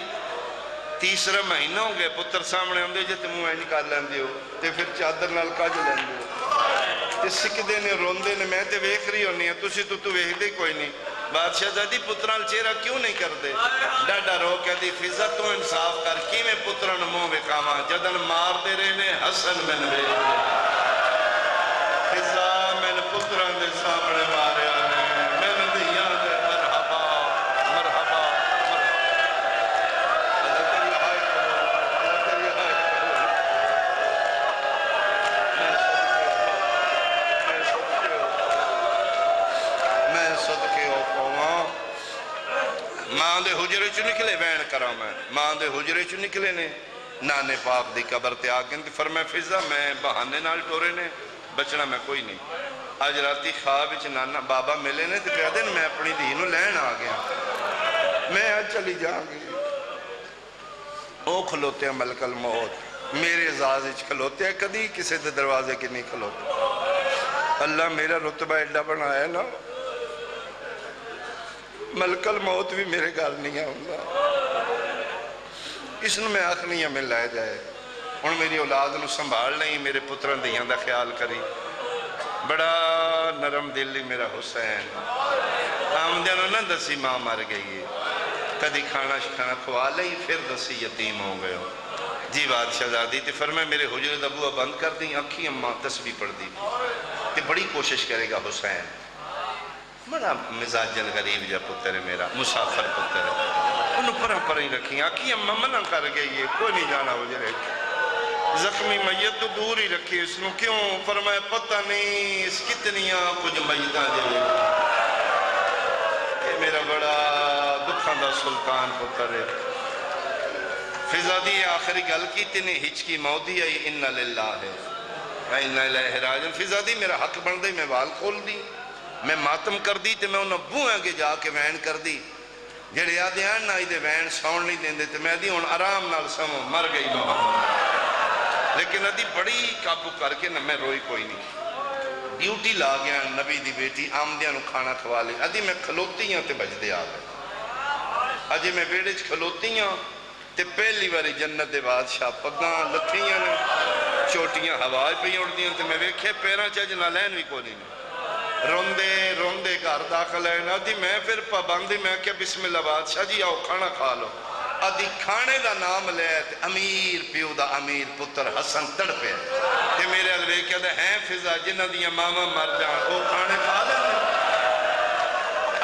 3 مہینہ ہو گئے پتر سامنے ہوں دے جتے منہ نکال لیں دیو تے پھر چادر نال کاج لیں دیو تے سکدے نے روندے نے میں تے ویکھ رہی ہونی ہے تسی تو ویکھ دے کوئی نہیں بادشاہ زادی پتران چہرہ کیوں نہیں کر دے ڈاڈا رو کہ دی فضا تو انصاف کر کی میں پتران منہ بکاما جدن مار دے رہے نے حسن من بے فضا میں پتران دے سامنے مارے آنے میں نے دیا دے مرحبا مرحبا اللہ تری آئے میں صدقے ہو پاؤں ماں دے حجرے چو نکلے بین کرا میں ماں دے حجرے چو نکلے نے نانے پاک دی قبر تے آگئن تے فرمائے فضا میں بہانے نال ٹورے نے بچنا میں کوئی نہیں آج راتی خواب وچ نانا بابا ملے نے تے کہہ دیں میں اپنی دینوں لین آ گیا میں آج چلی جاؤں گی او کھلوتے ہیں ملک الموت میرے اعزاز وچ کھلوتے ہیں، کدی کسی دے دروازے کی نہیں کھلوتے۔ اللہ میرا رتبہ ایڈا بنایا نا، ملک الموت بھی میرے گھر نہیں آؤں گا، اس میں آخنی ہمیں لائے جائے۔ ہن میری اولاد نو سنبھال نہیں، میرے پتران دیاں دا خیال کری۔ بڑا نرم دلی میرا حسین، آمدیاں نو نہ دسی ماں مر گئی ہے، کدی کھانا شکھانا کھوا لئی، پھر دسی یتیم ہو گئے ہو۔ جی بادشاہ زادی تے فرمائے میرے حجرے دا بوہا بند کر دیں، آنکھی اماں تسبیح پڑھ دی تے بڑی کوشش کرے گا حسین۔ بڑا مزاجن غریب جا پتر ہے میرا، مسافر پتر ہے، انہوں پر ہی رکھی، آنکھی اماں منع کر گئی ہے، کوئی نہیں جانا حجرے، زخمی میت تو دور ہی رکھی، اس نے کیوں؟ فرمائے پتہ نہیں اس کتنیاں کچھ میتاں جائے، یہ میرا بڑا دکھاں دا سلطان پتر ہے۔ فضادی آخری گل کی تینے ہچکی موتی آئی، انہا للہ ہے انہا الہ راجن۔ فضادی میرا حق بن دے، میں وال کھول دی، میں ماتم کر دی تے میں انہوں بوئیں گے جا کے وین کر دی، جڑے آدھے آن نہ دے وین سون نہیں دیں دے تے میں دی ان آرام نال سمو مر گئی محمد، لیکن ادھی بڑی قابو کر کے نہ میں روئی کوئی نہیں۔ ڈیوٹی لا گیا نبی دی بیٹی آمدیاں نو کھانا کھوا لے، ادھی میں کھلوتی ہیں تے بجدے آ گئے، اجے میں بیڑے کھلوتی ہیں تے پہلی باری جنت دے بادشاہ پگاں لتھیاں نے، چوٹیاں ہوائی پہ اڑدیاں تے میں ویکھے پیراں چج نہ لین بھی کوئی نہیں، روندے روندے گھر داخل ہے نا دی میں پھر پابندی میں کیا بسم اللہ بادشاہ جی آؤ کھانا کھا لو، ادھی کھانے دا نام لے تے امیر پیو دا امیر پتر حسن تڑپے تے میرے علوے کیا دے ہیں فضا جنہ دیا ماما مر جان وہ کھانے کھا لیں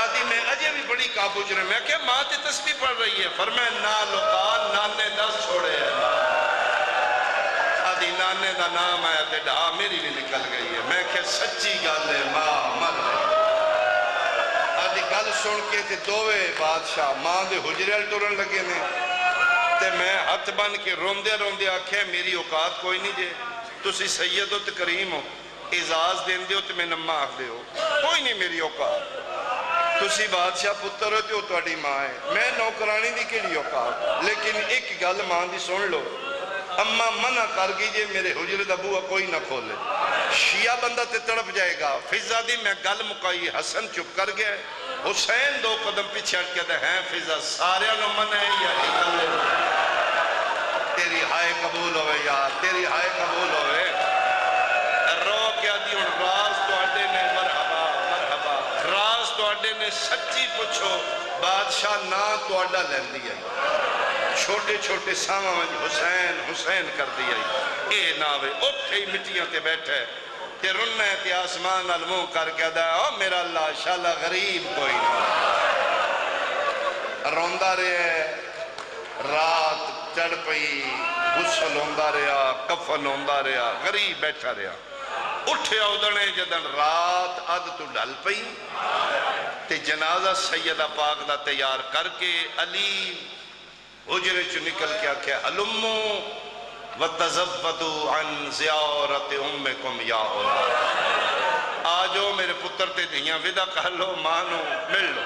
ادھی میں اجے بھی بڑی قابو چنے میں کیا ماں تے تسبیح پڑھ رہی ہے، فرمائے نا لقان نانے دس چھوڑے ہے، ادھی نانے دا نام آیا تے ڈھا میری بھی نکل گئی ہے، میں کہ سچی گل ہے ماں مر گئی، ادھی گل سن کے تے دووے بادشاہ ماں دے حجرے ٹورن لگے نے تے میں ہاتھ بن کے روندے روندے آکھے میری اوقات کوئی نہیں جے، تسی سید ہو تے کریم ہو، اعزاز دین دیو تے میں نمہ آکھ دے ہو، کوئی نہیں میری اوقات، تسی بادشاہ پتر ہوتے ہو توڑی ماں ہے، میں نوکرانی دی کیڑی اوقات، لیکن ایک گل ماں دی سن لو، اماں منع کر گئی جے میرے حجرے دا بوہا کوئی نہ کھولے، شیعہ بندہ تے تڑپ جائے گا، فضا دی میں گل مکائی، حسن چپ کر گیا، حسین دو قدم پیچھے ہٹ کے دے ہیں فضا سارے نو منع ہے یا اکلے تیری ہائے قبول ہوئے یار، تیری ہائے قبول ہوئے، رو کیا دی ان راز تو اڈے نے مرحبا مرحبا، راز تو اڈے نے سچی پوچھو، بادشاہ نا تو اڈا لین دیا چھوٹے چھوٹے ساما میں حسین حسین کر دیا اے ناوے اٹھے مٹیاں تے بیٹھے تے رننے تے آسمان علموں کر کے دا او میرا اللہ شاءاللہ غریب کوئی نہیں روندہ رہے رات چڑھ پئی غسل ہوندہ رہا کفن ہوندہ رہا غریب بیٹھا رہا اٹھے اودنے جدن رات اد تو ڈل پئی تے جنازہ سیدہ پاک دا تیار کر کے علی حجرے چو نکل کے آکھے علمو وَتَزَبَّدُوا عَنْ زِيَارَتِ أُمِّكُمْ يَا اولاد آجو میرے پتر تے دیاں ودا کہہ لو مانو مل لو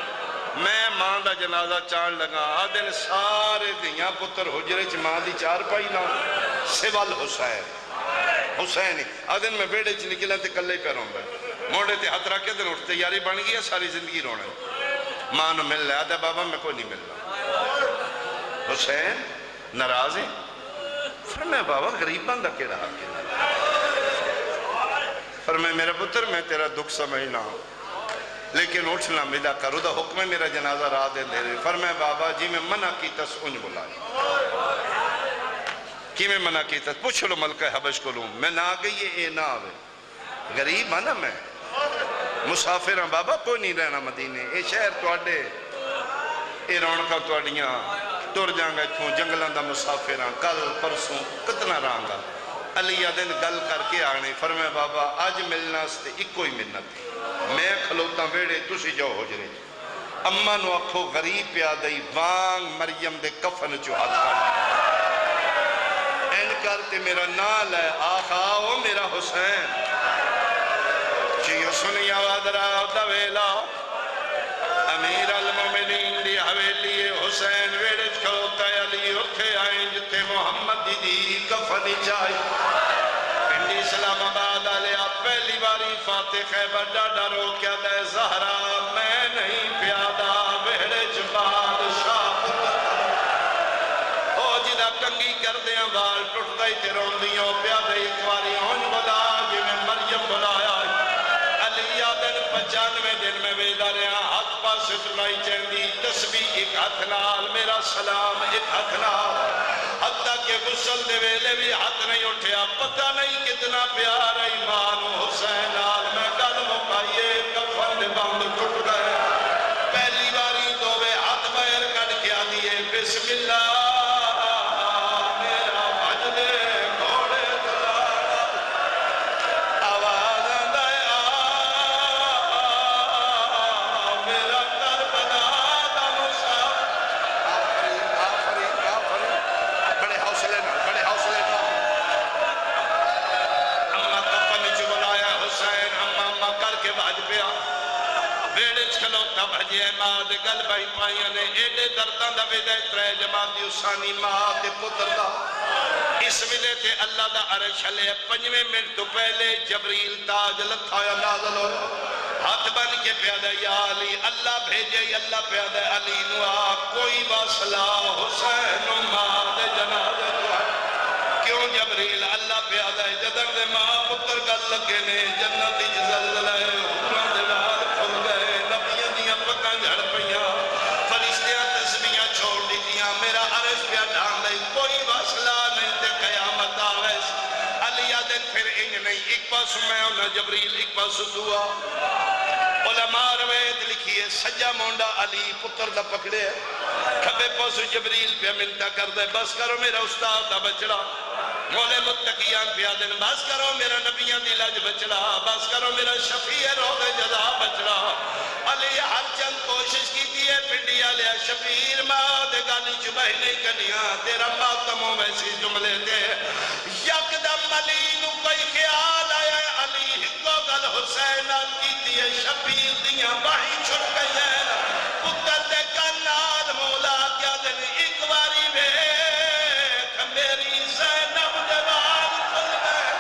میں ماں دا جنازہ چان لگا آدھن سارے دیاں پتر حجرے چ ماں دی چار پائی نا سوال حسین حسین آدھن میں بیڑے چ نکلیں تے کلے پہ رہوں گا موڑے تے ہاتھ رکھے دن اٹھتے یاری بن گیا ساری زندگی رونے ماں نو مل لے آدھے بابا میں کوئی نہیں مل رہا حسین ناراض ہیں فرمائے بابا غریبان دا کیڑا حق ہے فرمائے میرا پتر میں تیرا دکھ سمجھنا لیکن اٹھنا ملا کرو دا حکم ہے میرا جنازہ راہ دے دے رہے فرمائے بابا جی میں منع کی تس انج بلائی کی میں منع کی تس پوچھ لو ملکہ حبش کو لوں میں نہ آگئی اے نہ آوے غریب آنا میں مسافر ہاں بابا کوئی نہیں رہنا مدینے اے شہر تو اڈے اے رونکہ تو اڈیاں ٹور جاؤں گا اتھوں جنگلان دا مسافر ہاں کل پرسوں کتنا رہاں علی دن گل کر کے آنے فرمائے بابا آج ملنا ستے ایک کوئی ملنا تھی میں کھلوتا بیڑے تسی جاؤ حجرے اماں نو اکھو غریب پیا دئی وانگ مریم دے کفن چو ہاتھ کر این کرتے میرا نال ہے آخاؤ میرا حسین چیو سنی آواد راو دا ویلا امیر المومنین دی حویلی حسین ویڑج کھلوتا علی اٹھے آئیں جتے محمد دی کفن کفن چاہی پنڈی اسلام آباد آلیا پہلی باری فاتح خیبر ڈاڈا رو کیا دے زہرا میں نہیں پیادا ویڑے جباد شاہ او جدہ کنگی کر دیا بال ٹوٹ گئی تے رون دیوں پیادے ایک باری ہون بلا جی میں مریم بلایا علی آدن 95 دن میں بیدہ رہا ہاتھ پاس سنائی چندی تسبیح ایک ہاتھ نال میرا سلام ایک ہاتھ نال حتیٰ کہ غسل دے ویلے بھی ہاتھ نہیں اٹھیا پتہ نہیں کتنا پیار ایمان حسین نال میں گل مکائیے کفن دے بند ٹوٹ گئے پہلی باری دووے ہاتھ بیر کٹ کیا دیئے بسم اللہ میرا بھجدے گھوڑے دلانا آواز دیا میرا کربلا دا مصاب آفرین بڑے حوصلے نہ اممہ کفن چ بلایا حسین اممہ کر کے بھج پیا بیڑے چھلوتا بھجے ماں دے گل بھائی پائیاں نے ایڈے دردان دا ویدے ترے جماعتی اسانی ماں دے پتر دا اس ویلے تے اللہ دا عرش لے 5 منٹ تو پہلے جبریل تاج لتھایا نازل ہو ہاتھ بن کے پیادہ یا علی اللہ بھیجے اللہ پیادہ علی نوا کوئی واصلہ حسین ماں دے جنازے دعا کیوں جبریل اللہ پیادہ جدر دے ماں پتر گل لگے نے جنتی جزل لے حکران دے وال کھل گئے نبیاں دیاں پتہ جھڑ پئیاں فرشتیاں تسبیحاں چھوڑ دیتیاں میرا عرش پیا ڈھان لئی کوئی واصلہ نہیں تے قیامت آویس علی آدن پھر انج نہیں ایک پاس میں ہونا جبریل ایک پاس دعا علماء روایت لکھیے سجا مونڈا علی پتر دا پکڑے کھبے پاس جبریل پہ منتا کر دے بس کرو میرا استاد دا بچڑا مولے متقیان پیادن بس کرو میرا نبیان دی لج بچڑا بس کرو میرا شفیع روح جزا بچڑا علی ہر چند کوشش کی دیئے پنڈیا لیا شفیر ماں دے گالی چبہی نہیں کنیاں تیرا ماتموں ویسی جملے دے یکدم علی نو کوئی خیال آیا علی ہکو گل حسین کی دیئے شفیر دیاں باہی چھٹ گئی ہیں پتر دے کنال مولا کیا دن ایک باری ویکھ میری زینب جوان کھل گئے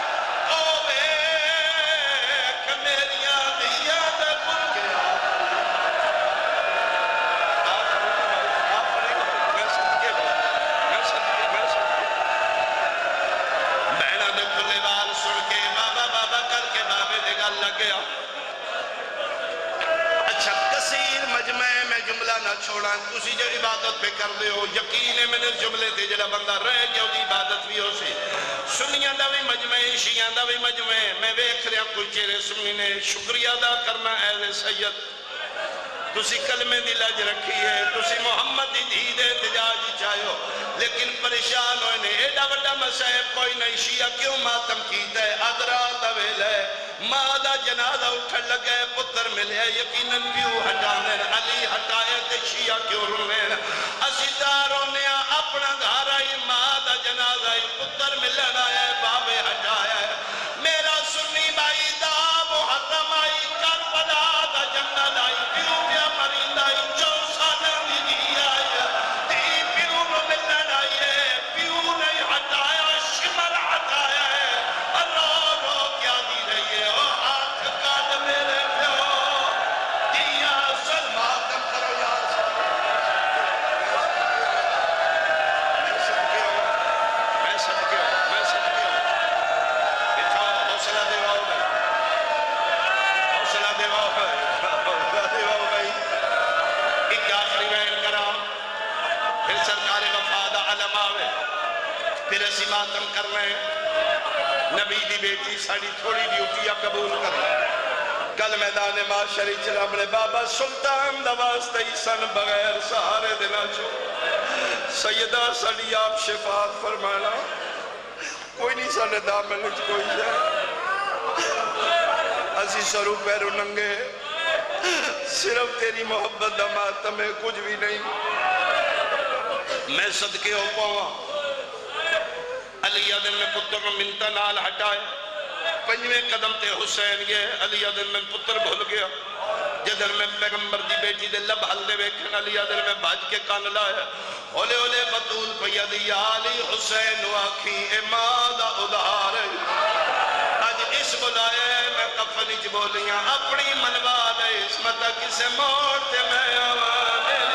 او ویکھ میریاں دیاں دے کھل گیا بہنہ دے کھلے وال سن کے بابا بابا کر کے بابے دے گل لگ گیا اچھا کثیر مجمع میں جملہ نہ چھوڑا تسی جو عبادت پہ کر دے ہو یقین ہے میں نے جملے تے جڑا بندہ رہ گیا دی عبادت بھی ہو سی سنیاں دا بھی مجمع شیعاں دا بھی مجمع میں ویکھ رہا کوئی چہرے سنی نے شکریہ ادا کرنا اے سید تسی کلمے دی لج رکھی ہے تسی محمد دی دھی دے احتجاج چاہو لیکن پریشان ہوئے نے ایڈا وڈا مسائب کوئی نہیں شیعہ کیوں ماتم کیتا ہے ادرال دا ویل ہے ماں دا جنازہ اٹھن لگے پتر ملے یقیناً پیو ہٹانے علی ہٹائے تے شیعہ کیوں رونے اسی دارونے اپنا گھر آئی ماں دا جنازہ آئی پتر ملن آئے بابے ہٹائے میرا سنی بائی دا محرم آئی کربلا دا جنگل آئی پیو پیا مرید آئی 4 سالہ دی آئی تی پیو ملن آئی پیو نہیں ہٹایا شمر ہٹایا رو کیا دی رہی ہے او ہاتھ کاٹ میرے پیو دیا سلماتم کرو یا میں صدقے ہوں بچھاؤ حوصلہ دیواؤ بھائی ایک آخری وین کرا پھر سرکار وفادہ علم آوے پھر اسی ماتم کرنے نبی دی بیٹی ساڑی تھوڑی ڈیوٹیاں قبول کر کل میدان معاشری چلا اپنے بابا سلطان دواستے سن بغیر سہارے دینا چھو سیدہ ساڑی آپ شفاعت فرمانا کوئی نہیں ساڑے دامن کوئی جائے اسی سرو پیرو ننگے صرف تیری محبت دا ماتم ہے کچھ بھی نہیں میں صدقے ہو پاؤں علی آدم میں پتر میں منتا نال ہٹائے پنجویں قدم تے حسین یہ علی دل میں پتر بھول گیا جدر میں پیغمبر دی بیٹی دے لب حل دے ویکھن علی دل میں بھاج کے کان لایا اولے اولے بطول پیا دی یا علی حسین واکھی اے ماں دا ادھار آج اس بلائے میں کفنی چ بولیاں اپنی منوا دے اسمت کسے موڑ تے میں آواں میری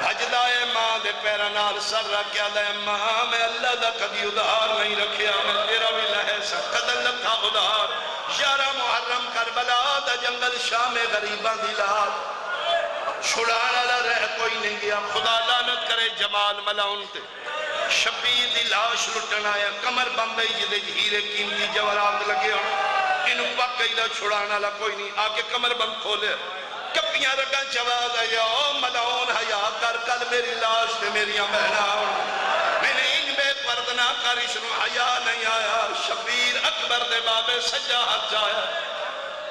بھجدائے ماں دے پیرانال سر رکھیا دے ماں میں اللہ دا کبھی ادھار نہیں رکھیا میں تیرا بھی لہے سا قدر لکھا ادھار یارہ محرم کربلا دا جنگل شام غریباں دی لات چھڑانا لہ رہ کوئی نہیں گیا خدا لعنت کرے جمال ملاؤن تے شبیر دی لاش لٹنا ہے کمر بمبئی جدے ہیرے قیمتی جوارات لگے انہوں پاکی دا چھڑانا لہ کوئی نہیں آکے کمر بند کھولے کپیاں رکھاں چواز ہے یا ملاؤن حیاء کر کل میری لاش تے میریاں بہنا میں نے انج بے پردنا کاری شروع حیاء نہیں آیا شبیر اکبر دے بابے سجا ہاتھ جایا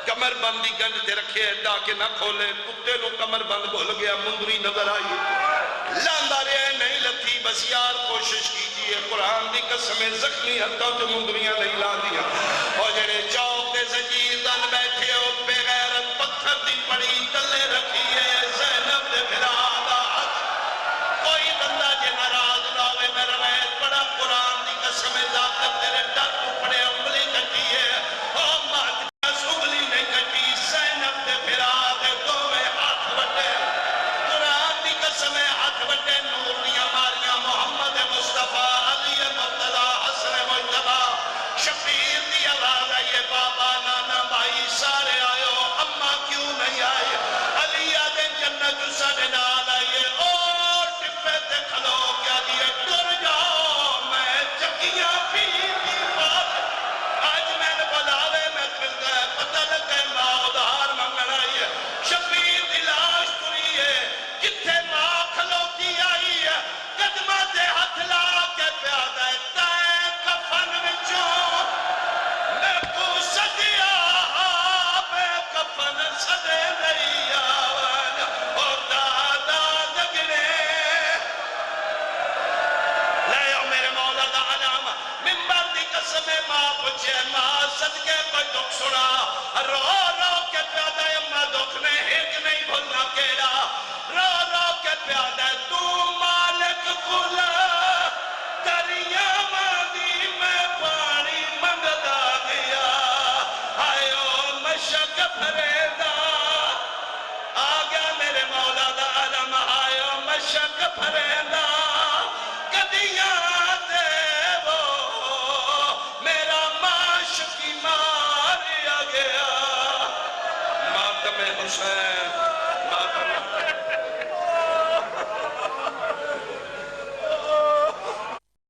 کمر بندی گنج تے رکھے اڈا کے نہ کھولے کتے نو کمر بند بھول گیا مندری نظر آئی لاندہ رہے نہیں لتھی بس یار کوشش کیجئے قرآن دی قسمیں زخمی حتیٰ جو مندریاں نہیں لا دیا اور جڑے چوک دے زنجیر دن بیٹھے ہو بے غیرت پتھر دی پڑی تلے رکھی ہے زینب دے بھرادا کوئی بندہ جے ناراض نہ ہوئے میں روایت پڑا قرآن دی قسمیں ذات تیرے ڈر کو پڑے انگلی کٹی ہے او مات کس انگلی نہیں کٹی زینب دے بھرادے دو میں ہاتھ بٹے قرآن دی قسمیں ہاتھ بٹے نور دیا ماریاں محمد مصطفیٰ علی مرتضی حسن مجتبہ شبیر دی آواز آئیے بابا نانا بھائی سارے آئے ہو اممہ کیوں نہیں آئے علی آدھیں جنت ساڑے نال آئیے اور ٹپے تے کھلو کیا دیئے ٹر جاؤ میں چکیاں پی کی بات آج میں نے بلاوے میں پھر گئے پتہ لگے ماں ادھار منگن آئیے شبیر دی لاش تری ہے کتھے ماں کھلوتی آئی ہے قدمہ دے ہاتھ لا کے پیادہ ہے تائے کفن وچوں میں کو سدیا بے کفن سدے نہیں آوان اور دادا دگنے لے او میرے مولا دا علام ممبر دی قسم ماں پچھے ماں صدقے کوئی دکھ سنا رو رو کے پیادہ ہے ماں دکھ نے ایک نہیں بھولنا کیڑا رو رو کے پیادہ ہے تو مالک کھلا دریا مادی میں پانی منگدا گیا آئیو مشک پھریدا آگیا میرے مولا دا علم آئیو مشک پھریدا کدیاں دے وہ میرا معاشقی ماریا گیا ماتم حسین